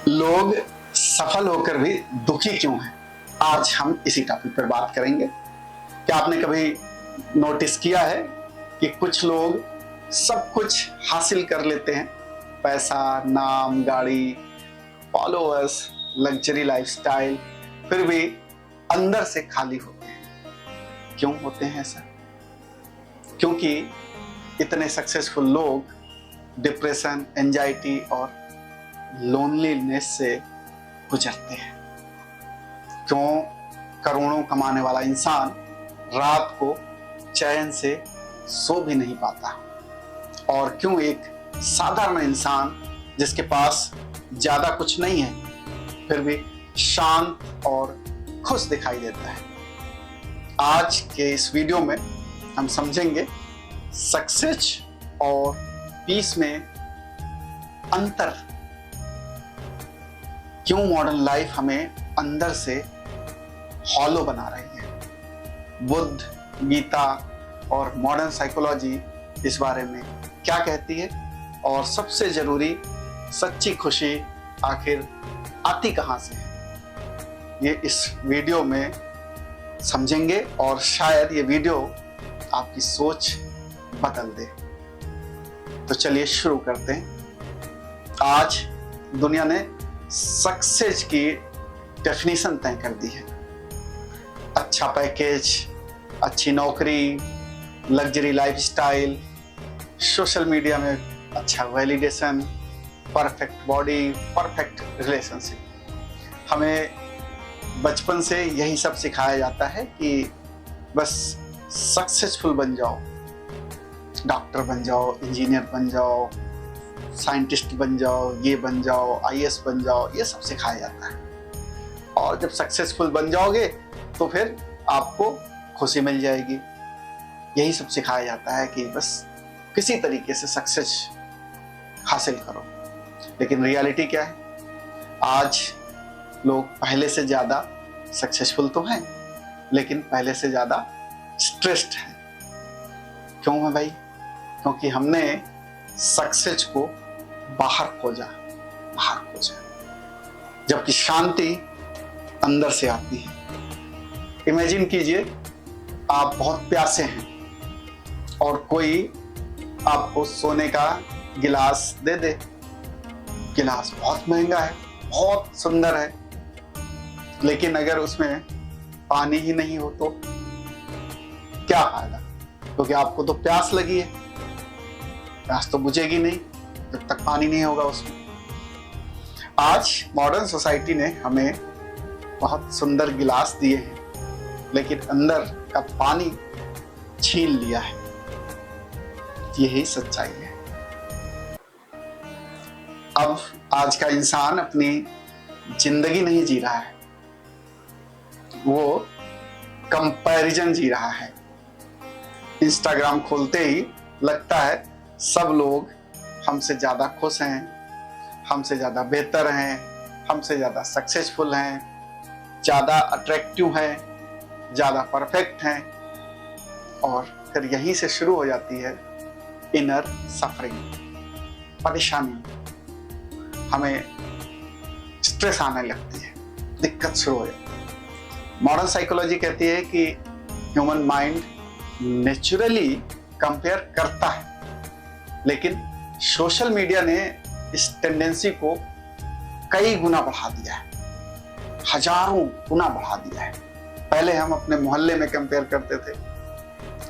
लोग सफल होकर भी दुखी क्यों हैं? आज हम इसी टॉपिक पर बात करेंगे। क्या आपने कभी नोटिस किया है कि कुछ लोग सब कुछ हासिल कर लेते हैं, पैसा, नाम, गाड़ी, फॉलोअर्स, लग्जरी लाइफस्टाइल, फिर भी अंदर से खाली होते हैं। क्यों होते हैं ऐसा? क्योंकि इतने सक्सेसफुल लोग डिप्रेशन, एंजाइटी और लोनलीनेस से गुजरते हैं। क्यों करोड़ों कमाने वाला इंसान रात को चैन से सो भी नहीं पाता, और क्यों एक साधारण इंसान जिसके पास ज्यादा कुछ नहीं है फिर भी शांत और खुश दिखाई देता है। आज के इस वीडियो में हम समझेंगे सक्सेस और पीस में अंतर, क्यों मॉडर्न लाइफ हमें अंदर से हॉलो बना रही है। बुद्ध, गीता और मॉडर्न साइकोलॉजी इस बारे में क्या कहती है, और सबसे जरूरी सच्ची खुशी आखिर आती कहां से है, ये इस वीडियो में समझेंगे। और शायद ये वीडियो आपकी सोच बदल दे। तो चलिए शुरू करते हैं। आज दुनिया ने सक्सेस की डेफिनेशन तय कर दी है। अच्छा पैकेज, अच्छी नौकरी, लग्जरी लाइफस्टाइल, सोशल मीडिया में अच्छा validation, perfect body, perfect relationship. हमें बचपन से यही सब सिखाया जाता है कि बस सक्सेसफुल बन जाओ, डॉक्टर बन जाओ, इंजीनियर बन जाओ, साइंटिस्ट बन जाओ, ये बन जाओ, आईएएस बन जाओ, ये सब सिखाया जाता है। और जब सक्सेसफुल बन जाओगे तो फिर आपको खुशी मिल जाएगी। यही सब सिखाया जाता है कि बस किसी तरीके से सक्सेस हासिल करो। लेकिन रियलिटी क्या है? आज लोग पहले से ज्यादा सक्सेसफुल तो हैं, लेकिन पहले से ज्यादा स्ट्रेस्ड हैं। क्यों है भाई? क्योंकि हमने सक्सेस को बाहर खोजा, जबकि शांति अंदर से आती है। इमेजिन कीजिए, आप बहुत प्यासे हैं और कोई आपको सोने का गिलास दे दे। गिलास बहुत महंगा है, बहुत सुंदर है, लेकिन अगर उसमें पानी ही नहीं हो तो क्या फायदा? क्योंकि आपको तो प्यास लगी है, प्यास तो बुझेगी नहीं जब तक पानी नहीं होगा उसमें। आज मॉडर्न सोसाइटी ने हमें बहुत सुंदर गिलास दिए हैं, लेकिन अंदर का पानी छीन लिया है। यही सच्चाई है। अब आज का इंसान अपनी जिंदगी नहीं जी रहा है, वो कंपैरिजन जी रहा है। इंस्टाग्राम खोलते ही लगता है सब लोग हमसे ज्यादा खुश हैं, हमसे ज्यादा बेहतर हैं, हमसे ज्यादा सक्सेसफुल हैं, ज्यादा अट्रैक्टिव हैं, ज्यादा परफेक्ट हैं। और फिर यहीं से शुरू हो जाती है इनर सफरिंग, परेशानी। हमें स्ट्रेस आने लगती है, दिक्कत शुरू हो जाती है। मॉडर्न साइकोलॉजी कहती है कि ह्यूमन माइंड नेचुरली कंपेयर करता है, लेकिन सोशल मीडिया ने इस टेंडेंसी को कई गुना बढ़ा दिया है, हजारों गुना बढ़ा दिया है। पहले हम अपने मोहल्ले में कंपेयर करते थे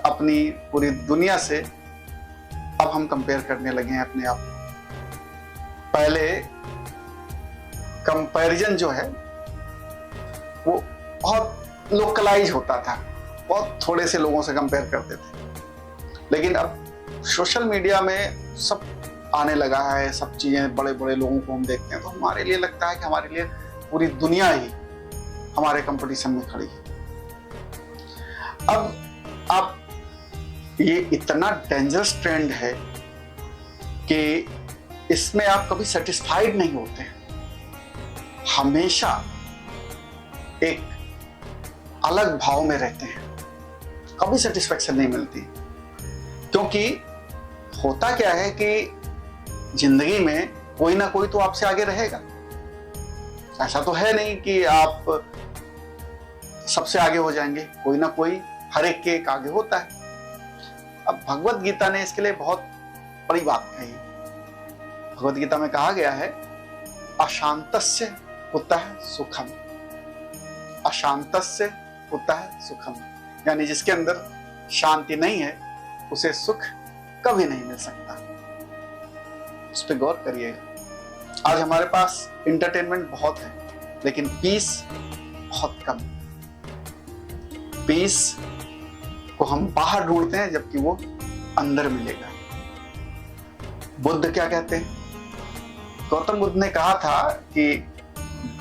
अपनी पूरी दुनिया से, अब हम कंपेयर करने लगे हैं अपने आप को। पहले कंपैरिजन जो है वो बहुत लोकलाइज होता था, बहुत थोड़े से लोगों से कंपेयर करते थे, लेकिन अब सोशल मीडिया में सब आने लगा है, सब चीजें, बड़े बड़े लोगों को हम देखते हैं तो हमारे लिए लगता है कि हमारे लिए पूरी दुनिया ही हमारे कंपटीशन में खड़ी है। अब आप, ये इतना डेंजरस ट्रेंड है कि इसमें आप कभी सेटिस्फाइड नहीं होते हैं, हमेशा एक अलग भाव में रहते हैं, कभी सेटिस्फेक्शन नहीं मिलती। क्योंकि होता क्या है कि जिंदगी में कोई ना कोई तो आपसे आगे रहेगा, ऐसा तो है नहीं कि आप सबसे आगे हो जाएंगे, कोई ना कोई हर एक के एक आगे होता है। अब भगवत गीता ने इसके लिए बहुत बड़ी बात कही। भगवत गीता में कहा गया है, अशांतस्य कुतः सुखम, अशांतस्य कुतः सुखम, यानी जिसके अंदर शांति नहीं है उसे सुख कभी नहीं मिल सकता। उस पर गौर करिएगा। आज हमारे पास इंटरटेनमेंट बहुत है लेकिन पीस बहुत कम। पीस को हम बाहर ढूंढते हैं जबकि वो अंदर मिलेगा। बुद्ध क्या कहते हैं? गौतम बुद्ध ने कहा था कि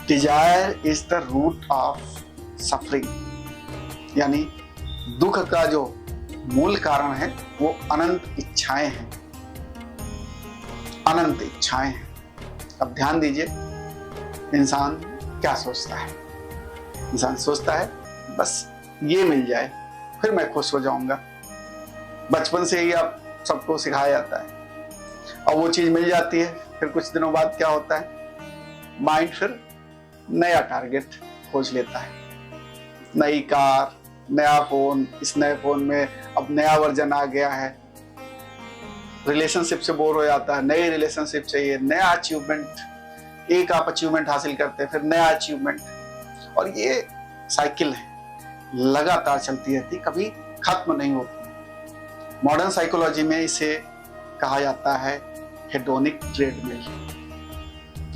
desire is the root of suffering, यानी दुख का जो मूल कारण है वो अनंत इच्छाएं हैं, अनंत इच्छाएं हैं। अब ध्यान दीजिए, इंसान क्या सोचता है? इंसान सोचता है बस ये मिल जाए फिर मैं खुश हो जाऊंगा। बचपन से ही आप सबको सिखाया जाता है और वो चीज मिल जाती है, फिर कुछ दिनों बाद क्या होता है, माइंड फिर नया टारगेट खोज लेता है। नई कार, नया फोन, इस नए फोन में अब नया वर्जन आ गया है। रिलेशनशिप से बोर हो जाता है, नई रिलेशनशिप चाहिए, नया अचीवमेंट। एक आप अचीवमेंट हासिल करते हैं फिर नया अचीवमेंट, और ये साइकिल है, लगातार चलती रहती, कभी खत्म नहीं होती। मॉडर्न साइकोलॉजी में इसे कहा जाता है हेडोनिक ट्रेडमिल,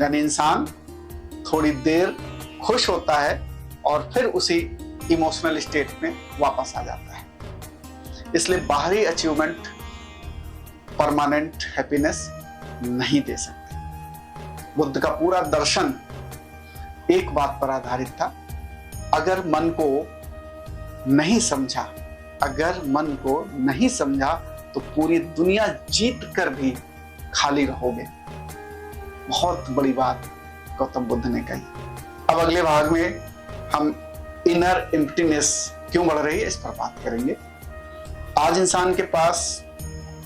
यानी इंसान थोड़ी देर खुश होता है और फिर उसी इमोशनल स्टेट में वापस आ जाता है। इसलिए बाहरी अचीवमेंट परमानेंट हैप्पीनेस नहीं दे सकते। बुद्ध का पूरा दर्शन एक बात पर आधारित था, अगर मन को नहीं समझा, अगर मन को नहीं समझा तो पूरी दुनिया जीत कर भी खाली रहोगे। बहुत बड़ी बात गौतम बुद्ध ने कही। अब अगले भाग में हम इनर एम्प्टीनेस क्यों बढ़ रही है इस पर बात करेंगे। आज इंसान के पास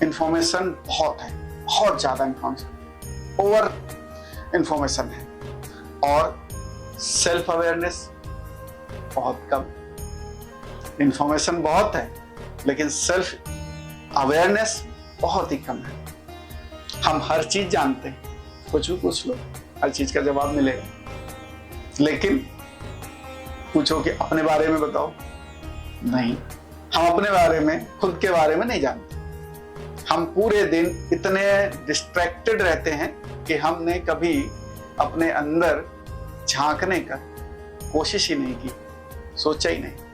इंफॉर्मेशन बहुत है, बहुत ज्यादा इंफॉर्मेशन, ओवर इंफॉर्मेशन है, और सेल्फ अवेयरनेस बहुत कम। इंफॉर्मेशन बहुत है लेकिन सेल्फ अवेयरनेस बहुत ही कम है। हम हर चीज जानते हैं, कुछ भी पूछ लो हर चीज का जवाब मिलेगा, लेकिन पूछो कि अपने बारे में बताओ, नहीं। हम अपने बारे में, खुद के बारे में नहीं जानते। हम पूरे दिन इतने डिस्ट्रैक्टेड रहते हैं कि हमने कभी अपने अंदर झांकने का कोशिश ही नहीं की, सोचा ही नहीं।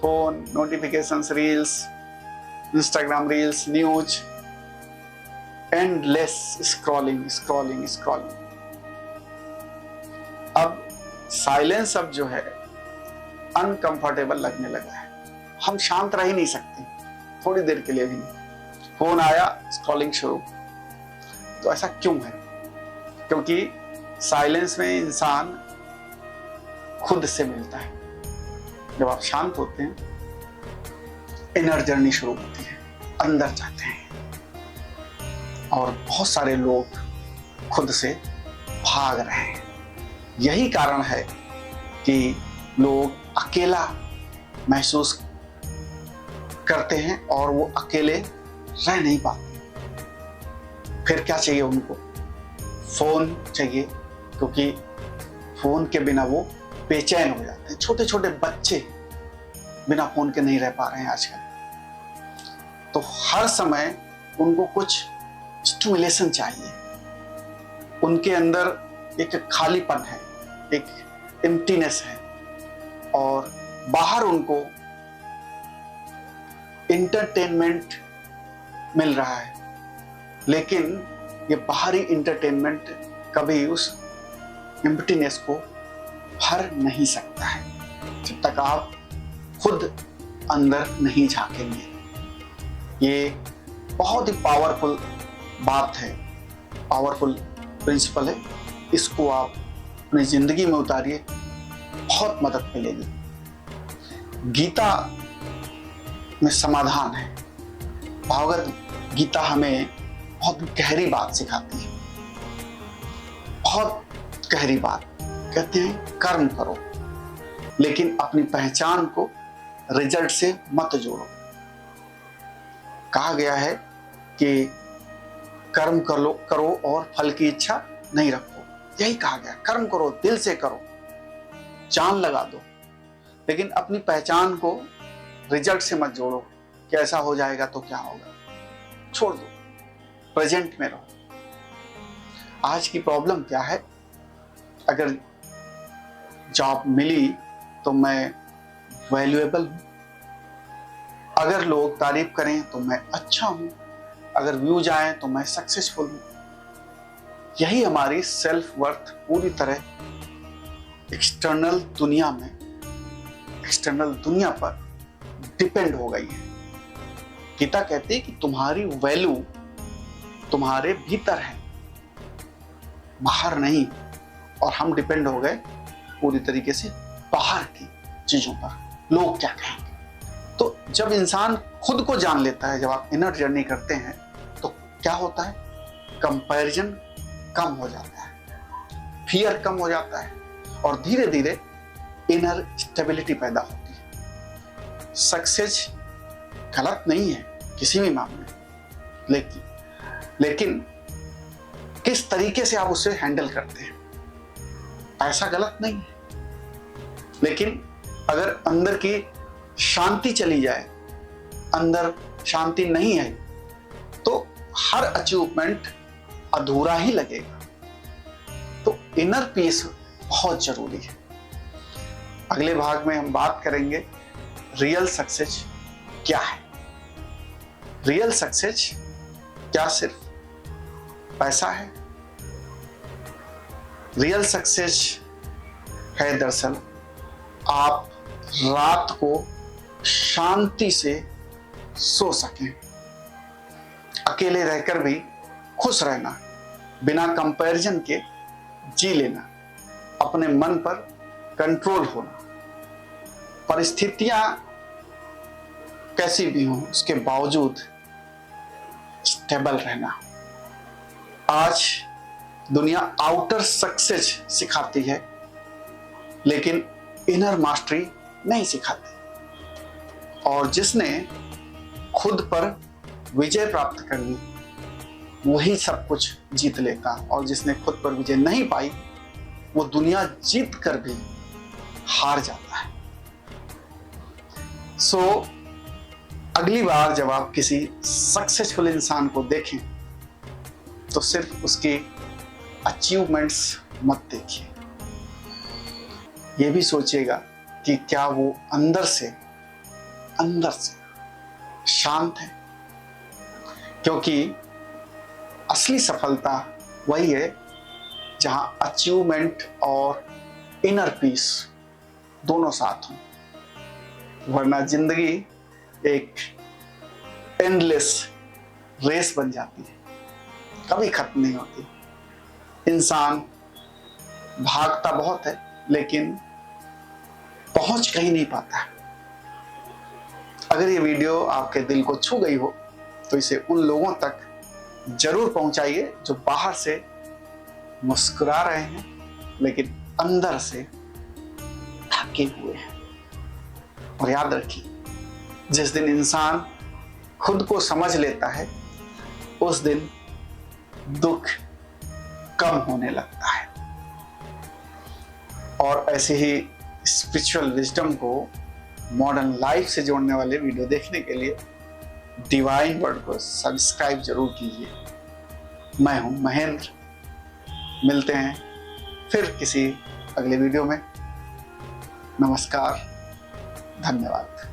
Phone, notifications, reels, Instagram reels, news, endless scrolling scrolling scrolling. अब साइलेंस अब जो है अनकंफर्टेबल लगने लगा है। हम शांत रह ही नहीं सकते थोड़ी देर के लिए भी नहीं। फोन आया, स्क्रॉलिंग शुरू। तो ऐसा क्यों है? क्योंकि साइलेंस में इंसान खुद से मिलता है। जब आप शांत होते हैं, इनर जर्नी शुरू होती है, अंदर जाते हैं। और बहुत सारे लोग खुद से भाग रहे हैं। यही कारण है कि लोग अकेला महसूस करते हैं और वो अकेले रह नहीं पाते। फिर क्या चाहिए उनको? फोन चाहिए, क्योंकि फोन के बिना वो बेचैन हो जाते हैं। छोटे छोटे बच्चे बिना फोन के नहीं रह पा रहे हैं आजकल। तो हर समय उनको कुछ स्टिमुलेशन चाहिए। उनके अंदर एक खालीपन है, एक एम्प्टीनेस है, और बाहर उनको इंटरटेनमेंट मिल रहा है, लेकिन ये बाहरी इंटरटेनमेंट कभी उस एम्प्टीनेस को भर नहीं सकता है जब तक आप खुद अंदर नहीं झांकेंगे। ये बहुत ही पावरफुल बात है, पावरफुल प्रिंसिपल है। इसको आप अपनी जिंदगी में उतारिए, बहुत मदद मिलेगी। गीता में समाधान है। भगवद गीता हमें बहुत गहरी बात सिखाती है, बहुत गहरी बात। कहते हैं कर्म करो, लेकिन अपनी पहचान को रिजल्ट से मत जोड़ो। कहा गया है कि कर्म करो और फल की इच्छा नहीं रखो। यही कहा गया, कर्म करो, दिल से करो, जान लगा दो, लेकिन अपनी पहचान को रिजल्ट से मत जोड़ो कि ऐसा हो जाएगा तो क्या होगा। छोड़ दो, प्रेजेंट में रहो। आज की प्रॉब्लम क्या है, अगर जॉब मिली तो मैं वैल्यूएबल हूं, अगर लोग तारीफ करें तो मैं अच्छा हूं, अगर व्यूज आए तो मैं सक्सेसफुल हूं। यही हमारी सेल्फ वर्थ पूरी तरह एक्सटर्नल दुनिया पर डिपेंड हो गई है। गीता कहती है कि तुम्हारी वैल्यू तुम्हारे भीतर है, बाहर नहीं। और हम डिपेंड हो गए पूरी तरीके से बाहर की चीजों पर, लोग क्या कहेंगे। तो जब इंसान खुद को जान लेता है, जब आप इनर जर्नी करते हैं, तो क्या होता है, कंपैरिजन कम हो जाता है, फियर कम हो जाता है, और धीरे धीरे इनर स्टेबिलिटी पैदा होती है। सक्सेस गलत नहीं है किसी भी मामले में, लेकिन किस तरीके से आप उसे हैंडल करते हैं। पैसा गलत नहीं है, लेकिन अगर अंदर की शांति चली जाए, अंदर शांति नहीं है, तो हर अचीवमेंट अधूरा ही लगेगा। तो इनर पीस बहुत जरूरी है। अगले भाग में हम बात करेंगे रियल सक्सेस क्या है। रियल सक्सेस क्या सिर्फ पैसा है? रियल सक्सेस है दरअसल आप रात को शांति से सो सकें, अकेले रहकर भी खुश रहना, बिना कंपैरिजन के जी लेना, अपने मन पर कंट्रोल होना, परिस्थितियां कैसी भी हों उसके बावजूद स्टेबल रहना। आज दुनिया आउटर सक्सेस सिखाती है, लेकिन इनर मास्टरी नहीं सिखाती। और जिसने खुद पर विजय प्राप्त कर ली वही सब कुछ जीत लेता, और जिसने खुद पर विजय नहीं पाई वो दुनिया जीत कर भी हार जाता है। सो अगली बार जब आप किसी सक्सेसफुल इंसान को देखें तो सिर्फ उसके अचीवमेंट्स मत देखिए, ये भी सोचिएगा कि क्या वो अंदर से शांत है। क्योंकि असली सफलता वही है जहां अचीवमेंट और इनर पीस दोनों साथ हों, वरना जिंदगी एक एंडलेस रेस बन जाती है, कभी खत्म नहीं होती। इंसान भागता बहुत है लेकिन पहुंच कहीं नहीं पाता। अगर ये वीडियो आपके दिल को छू गई हो तो इसे उन लोगों तक जरूर पहुंचाइए जो बाहर से मुस्कुरा रहे हैं लेकिन अंदर से थके हुए हैं। और याद रखिए, जिस दिन इंसान खुद को समझ लेता है उस दिन दुख कम होने लगता है। और ऐसे ही स्पिरिचुअल विजडम को मॉडर्न लाइफ से जोड़ने वाले वीडियो देखने के लिए डिवाइन वर्ड को सब्सक्राइब जरूर कीजिए। मैं हूं महेंद्र, मिलते हैं फिर किसी अगले वीडियो में। नमस्कार, धन्यवाद।